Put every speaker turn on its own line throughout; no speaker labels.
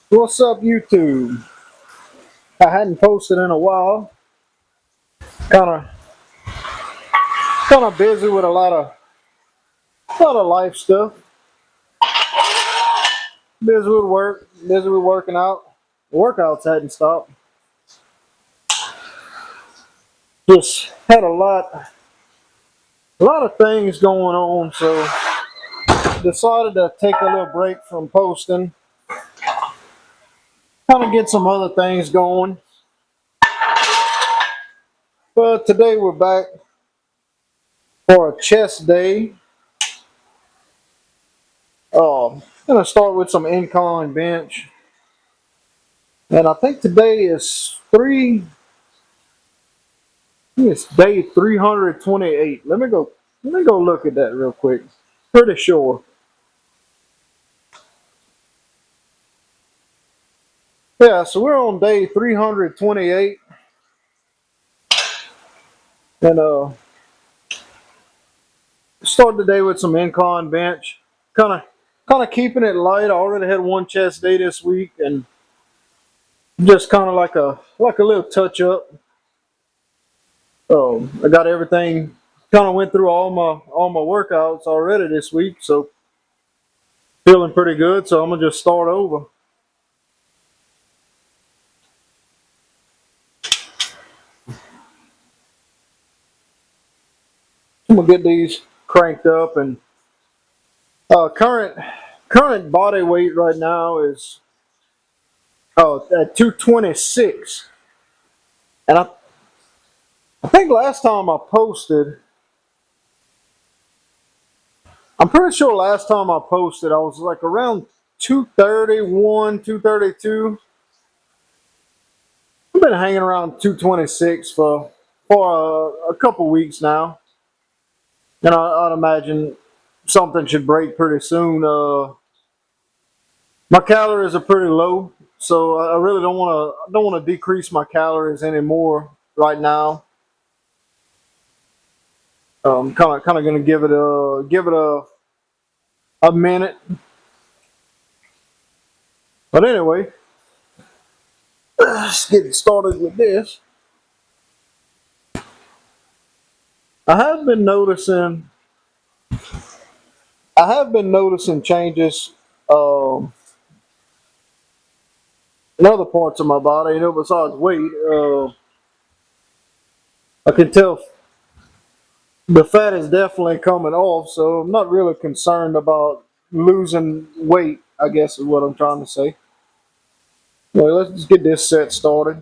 What's up, YouTube? I hadn't posted in a while. Kind of, kind of busy with a lot of life stuff. Busy with work. Busy with working out. Workouts hadn't stopped. Just had a lot of things going on. So decided to take a little break from posting. Kind of get some other things going. But today we're back for a chest day. Gonna start with some incline bench. And I think today is it's day 328. Let me go look at that real quick. Pretty sure. Yeah, so we're on day 328 and start the day with some incline bench. Kind of keeping it light. I already had one chest day this week and just kind of like a little touch up. I got everything kind of went through all my workouts already this week, so feeling pretty good. So I'm gonna just start over. I'm gonna get these cranked up and current body weight right now is at 226, and I think last time I posted, I'm pretty sure last time I posted I was like around 231, 232. I've been hanging around 226 for a couple weeks now, and I'd imagine something should break pretty soon. My calories are pretty low, so I really don't want to decrease my calories anymore right now. Kind of gonna give it a minute. But anyway, let's get started with this. I have been noticing I have been noticing changes in other parts of my body. Besides weight, I can tell the fat is definitely coming off. So I'm not really concerned about losing weight. I guess is what I'm trying to say. Well, let's just get this set started.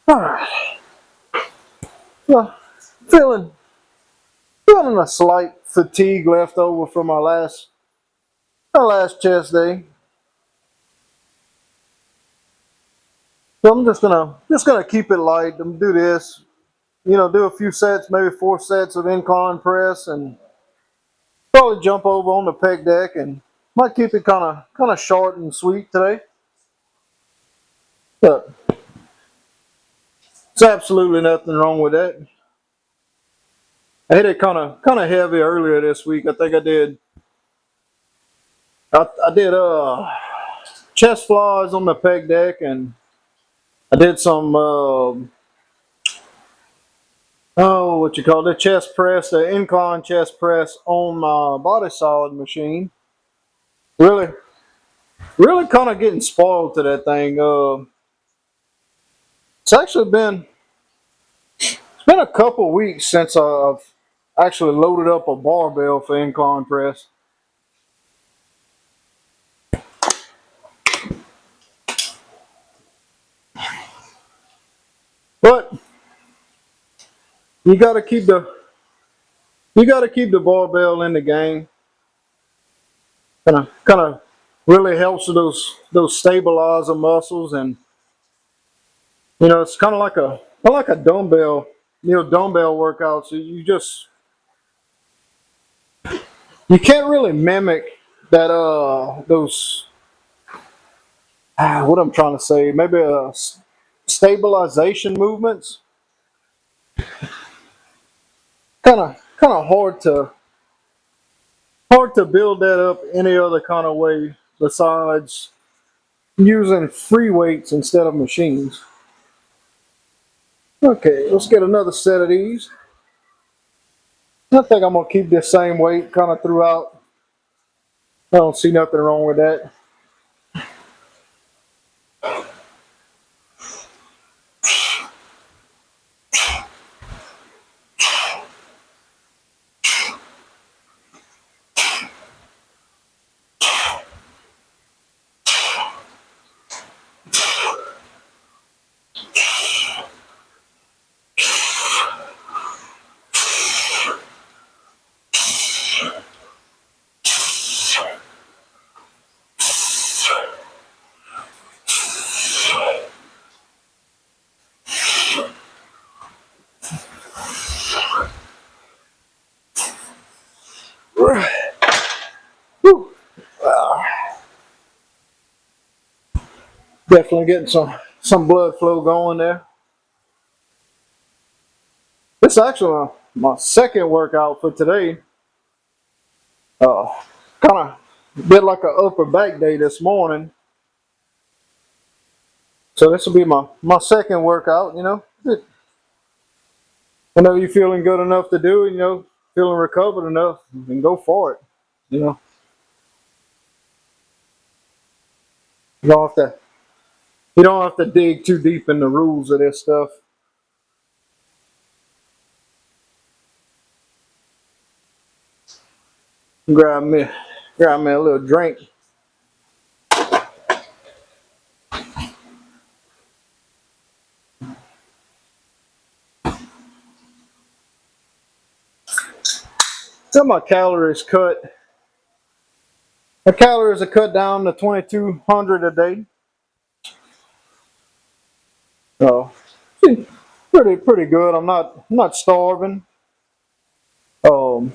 All right. Well, feeling feeling a slight fatigue left over from my last chest day. So I'm just gonna keep it light. I'm do this, do a few sets, maybe 4 sets of incline press, and probably jump over on the pec deck, and might keep it kind of short and sweet today. But it's absolutely nothing wrong with that. I hit it kind of heavy earlier this week. I think I did chest flies on the pec deck, and I did some what you call it, chest press, the incline chest press on my body solid machine. Really, really kind of getting spoiled to that thing. It's actually been a couple weeks since I've actually loaded up a barbell for incline press. you got to keep the barbell in the game. Kind of really helps with those stabilizer muscles, and it's kind of like a dumbbell, dumbbell workout. So you can't really mimic that those what I'm trying to say, maybe stabilization movements. Kind of hard to build that up any other kind of way besides using free weights instead of machines. Okay, let's get another set of these. I think I'm gonna keep this same weight kind of throughout. I don't see nothing wrong with that. Whew. Definitely getting some blood flow going there. This is actually my second workout for today. Uh, kind of did like an upper back day this morning, so this will be my second workout. Whenever you're feeling good enough to do it, feeling recovered enough, then go for it. You know, you don't have to you don't have to dig too deep in the rules of this stuff. Grab me, grab me a little drink. So my calories cut. My calories are cut down to 2,200 a day. So pretty good. I'm not starving. Um,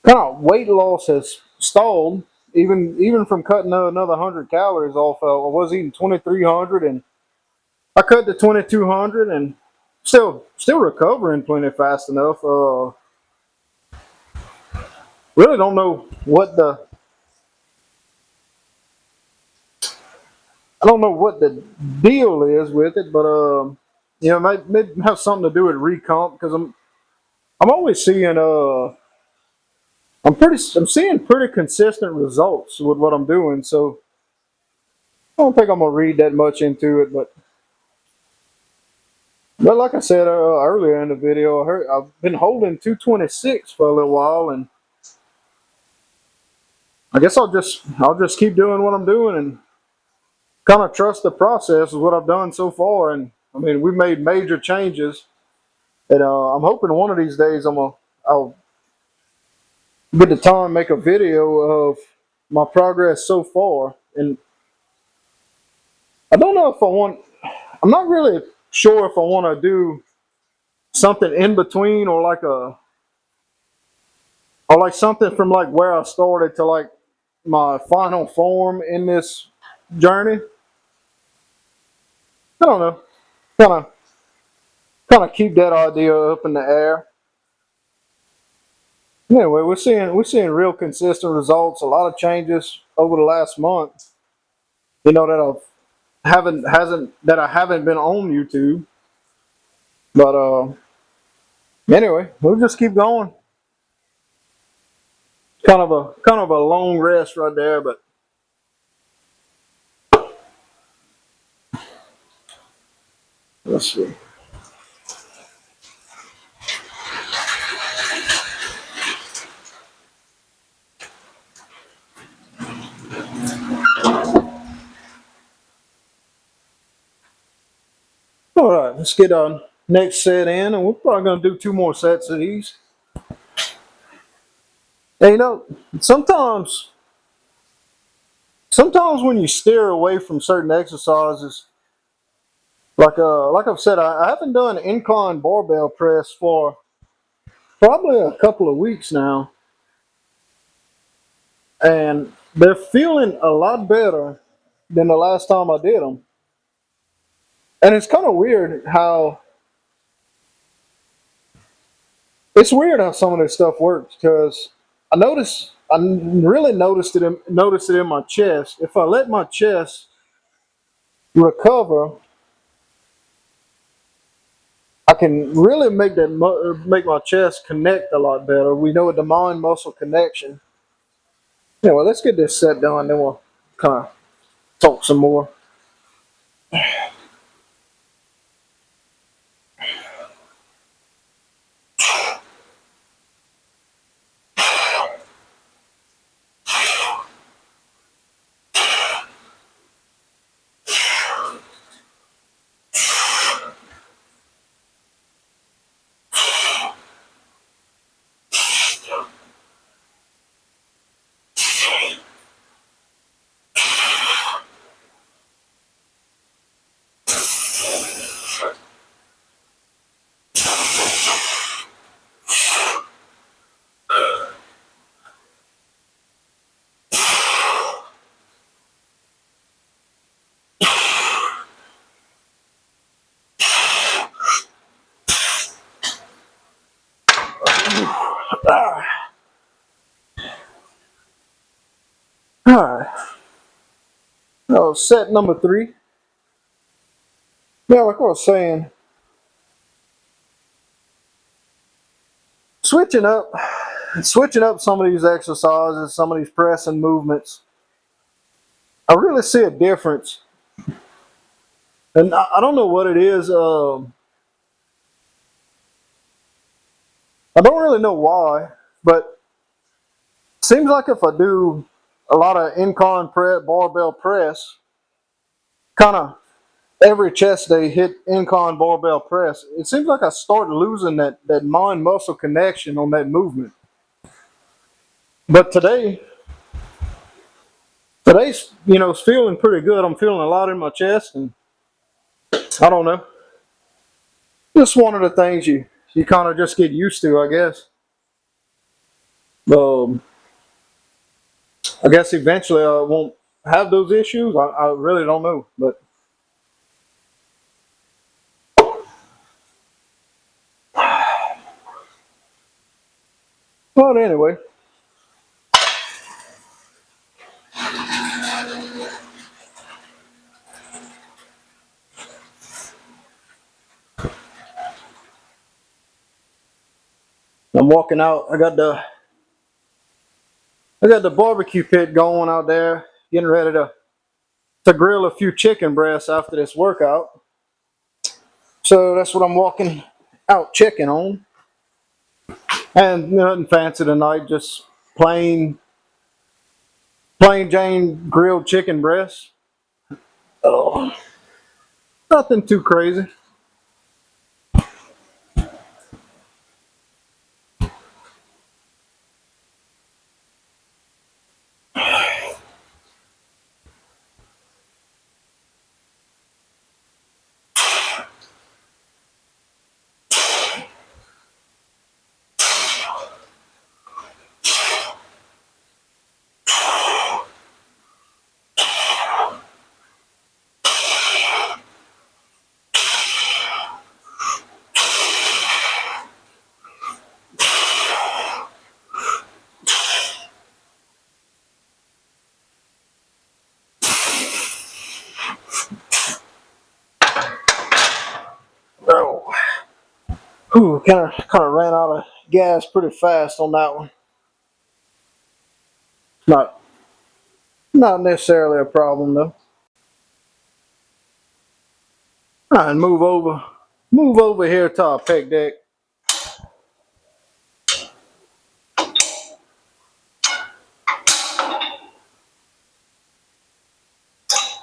Kind of weight loss has stalled. Even from cutting another 100 calories off. I was eating 2,300 and I cut to 2,200 and still recovering plenty fast enough. Really don't know what the I don't know what the deal is with it, but it might have something to do with recomp because I'm always seeing I'm seeing pretty consistent results with what I'm doing. So I don't think I'm gonna read that much into it, but like I said earlier in the video, I've been holding 226 for a little while, and I guess I'll just keep doing what I'm doing and kind of trust the process of what I've done so far. And I mean, we made major changes, and I'm hoping one of these days I'll get the time to make a video of my progress so far. And I don't know if I want. I'm not really sure if I want to do something in between or like something from like where I started to like my final form in this journey. I don't know. Kind of kind of keep that idea up in the air. Anyway, we're seeing real consistent results. A lot of changes over the last month. That I haven't been on YouTube. But anyway, we'll just keep going. Kind of a long rest right there, but let's see. All right, let's get on. next set in, and we're probably going to do 2 more sets of these. And sometimes when you steer away from certain exercises, like I've said, I haven't done incline barbell press for probably a couple of weeks now, and they're feeling a lot better than the last time I did them. And it's kind of weird how some of this stuff works, because I really noticed it in my chest. If I let my chest recover, I can really make my chest connect a lot better. We know the mind muscle connection. Anyway, let's get this set done, then we'll kind of talk some more. All right. Set number 3. Yeah, like I was saying, switching up, switching up some of these exercises, some of these pressing movements. I really see a difference, and I don't know what it is. I don't really know why, but it seems like if I do a lot of incline press, barbell press, kind of every chest day hit incline barbell press, it seems like I start losing that mind muscle connection on that movement. But today's it's feeling pretty good. I'm feeling a lot in my chest, and I don't know. Just one of the things you kind of just get used to, I guess. Um, I guess eventually I won't have those issues. I really don't know, but anyway. I'm walking out. I got the barbecue pit going out there, getting ready to grill a few chicken breasts after this workout. So that's what I'm walking out checking on. And nothing fancy tonight, just plain Jane grilled chicken breasts. Oh, nothing too crazy. Oh, kind of ran out of gas pretty fast on that one. Not not necessarily a problem though. All right, move over here to our pec deck.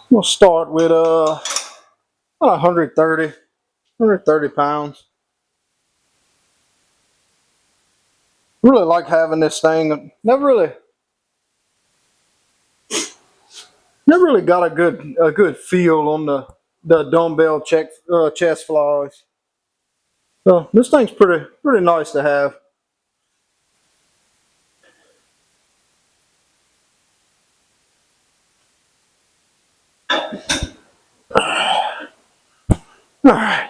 We'll start with 130. 130 pounds. Really like having this thing. Never really got a good feel on the dumbbell chest flies. So this thing's pretty nice to have. All right.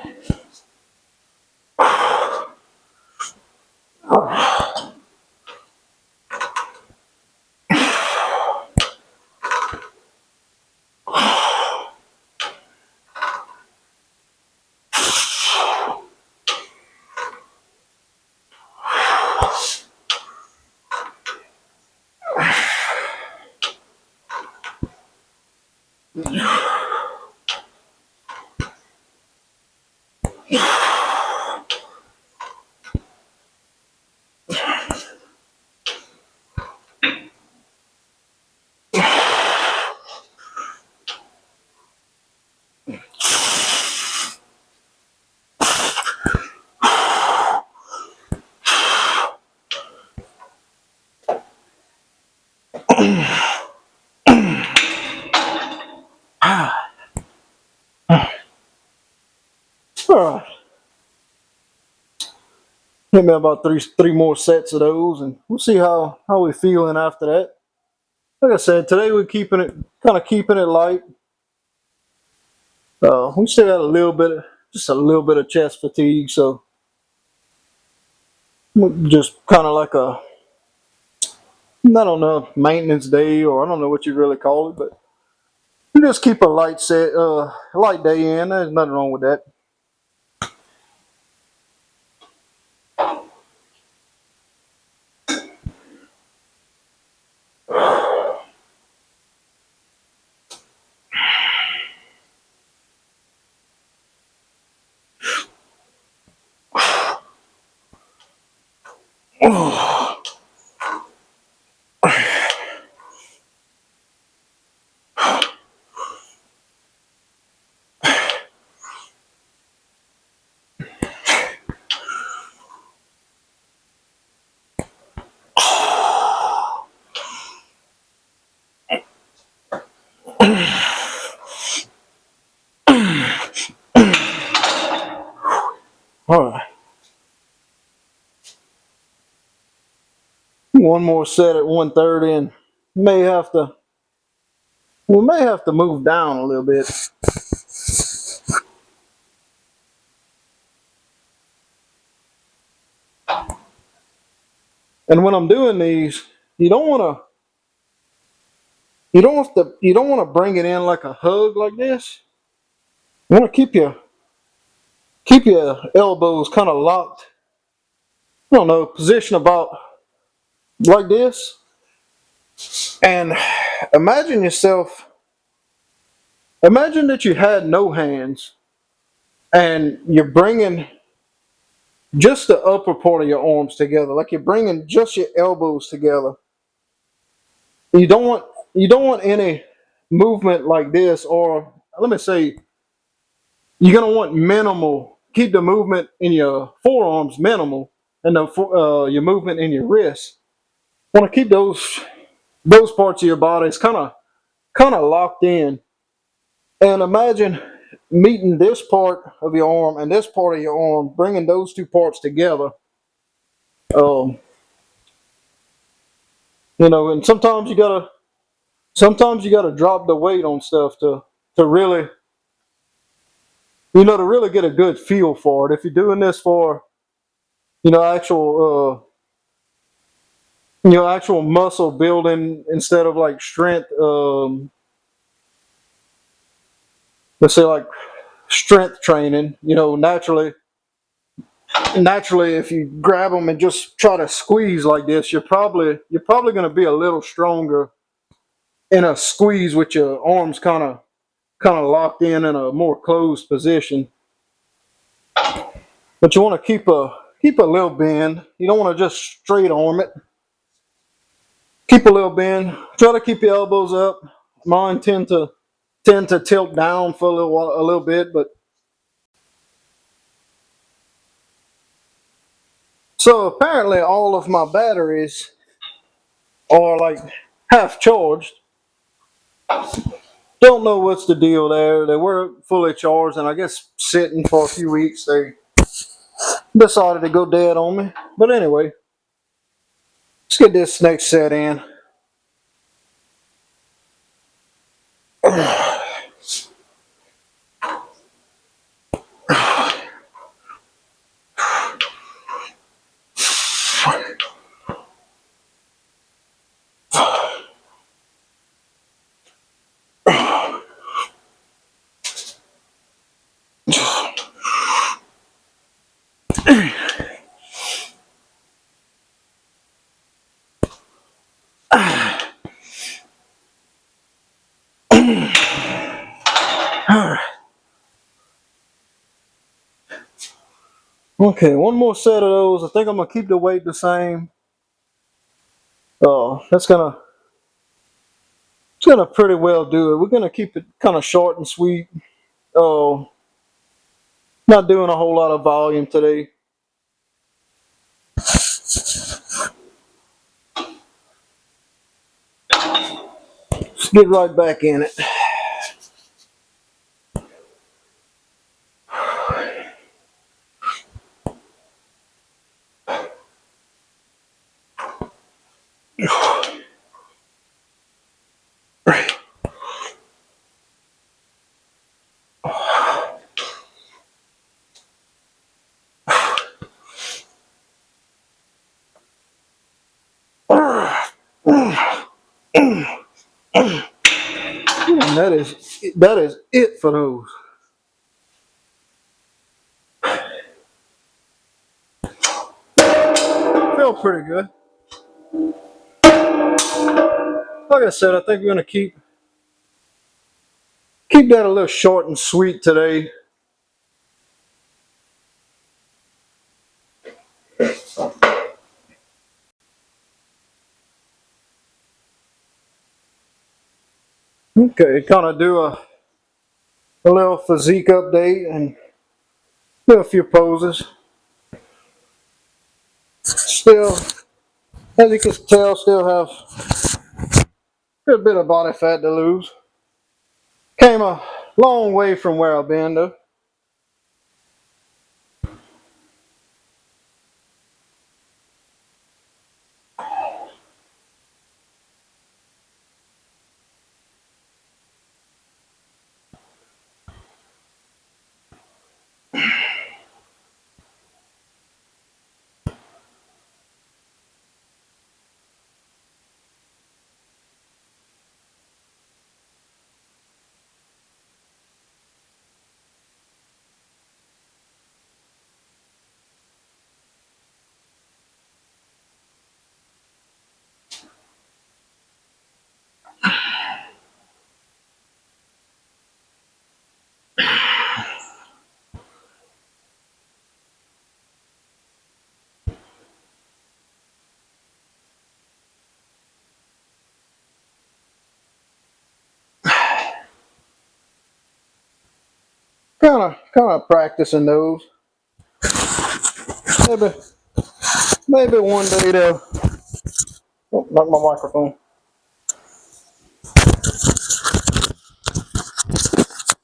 All right. Hit me about three more sets of those, and we'll see how we feeling after that. Like I said, today we're keeping it light. We still got just a little bit of chest fatigue, so just kind of like I don't know, maintenance day, or I don't know what you really call it, but you just keep a light day in. There's nothing wrong with that. All right. One more set at 130, and may have to we may have to move down a little bit. And when I'm doing these, you don't want to you don't want to bring it in like a hug like this. You want to keep your elbows kind of locked. I don't know, position about like this. And imagine yourself. Imagine that you had no hands, and you're bringing just the upper part of your arms together, like you're bringing just your elbows together. You don't want you don't want any movement like this, or let me say, you're gonna want minimal. Keep the movement in your forearms minimal, and your movement in your wrists. Want to keep those parts of your bodies kind of locked in. And imagine meeting this part of your arm and this part of your arm, bringing those two parts together. Um, and sometimes you gotta drop the weight on stuff to really to really get a good feel for it. If you're doing this for actual muscle building instead of like strength, let's say like strength training, naturally if you grab them and just try to squeeze like this, you're probably going to be a little stronger in a squeeze with your arms kind of locked in a more closed position. But you want to keep a little bend. You don't want to just straight arm it. Keep a little bend. Try to keep your elbows up. Mine tend to tilt down for a little bit, but So apparently all of my batteries are like half charged. Don't know what's the deal there. They were fully charged, and I guess sitting for a few weeks they decided to go dead on me. But anyway, let's get this next set in. Okay, one more set of those. I think I'm gonna keep the weight the same. That's gonna it's gonna pretty well do it. We're gonna keep it kind of short and sweet. Oh, not doing a whole lot of volume today. Let's get right back in it. And that is it for those. Feel pretty good. Like I said, I think we're gonna keep that a little short and sweet today. Okay, kind of do a little physique update and do a few poses. Still, as you can tell, still have a good bit of body fat to lose. Came a long way from where I've been though. Kind of practicing those. Maybe maybe one day to not my microphone.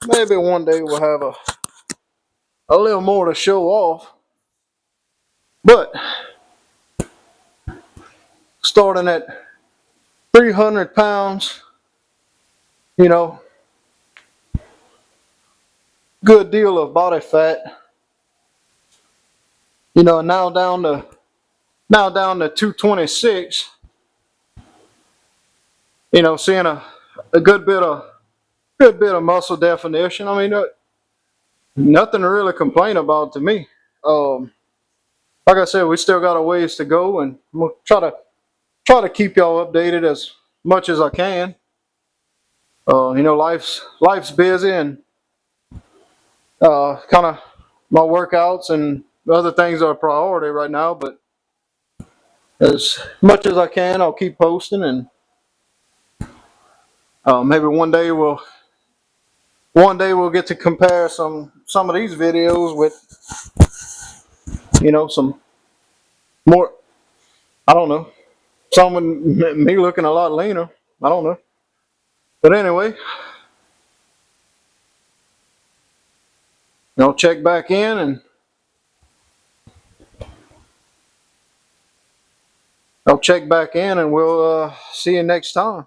Maybe one day we'll have a little more to show off. But starting at 300 pounds, you know, good deal of body fat. You know, now down to 226. You know, seeing a good bit of muscle definition. I mean, nothing to really complain about to me. Like I said, we still got a ways to go, and we'll try to keep y'all updated as much as I can. You know, life's busy, and kind of my workouts and other things are a priority right now. But as much as I can, I'll keep posting, and maybe one day we'll get to compare some of these videos with, you know, some More, I don't know. Some with me looking a lot leaner. I don't know. But anyway, I'll check back in and we'll see you next time.